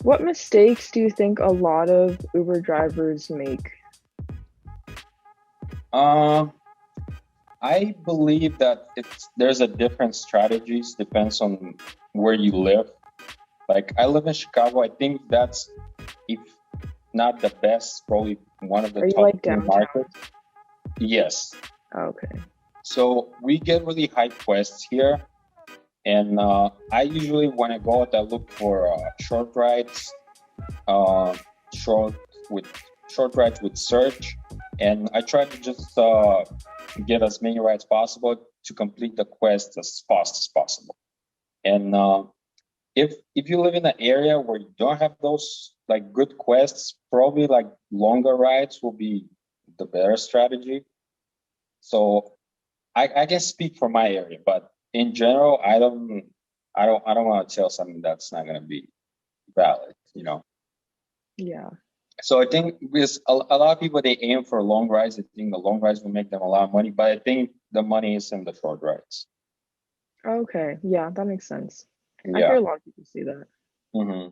What mistakes do you think a lot of Uber drivers make? Uh, I believe that there's a different strategies depends on where you live. Like I live in Chicago. I think that's, if not the best, probably one of the Are you top like three downtown? markets. Yes. Okay. So we get really high quests here, and I usually when I go out, I look for short rides, uh, short with short rides with search, and I try to just get as many rides possible to complete the quest as fast as possible. And if you live in an area where you don't have those like good quests, probably like longer rides will be the better strategy. So I can speak for my area, but in general, I don't want to tell something that's not going to be valid. Yeah. So I think with a lot of people, they aim for long rides. They think the long rides will make them a lot of money, but I think the money is in the short rides. Okay. Yeah, that makes sense. I hear Yeah. a lot of people say that. Hmm.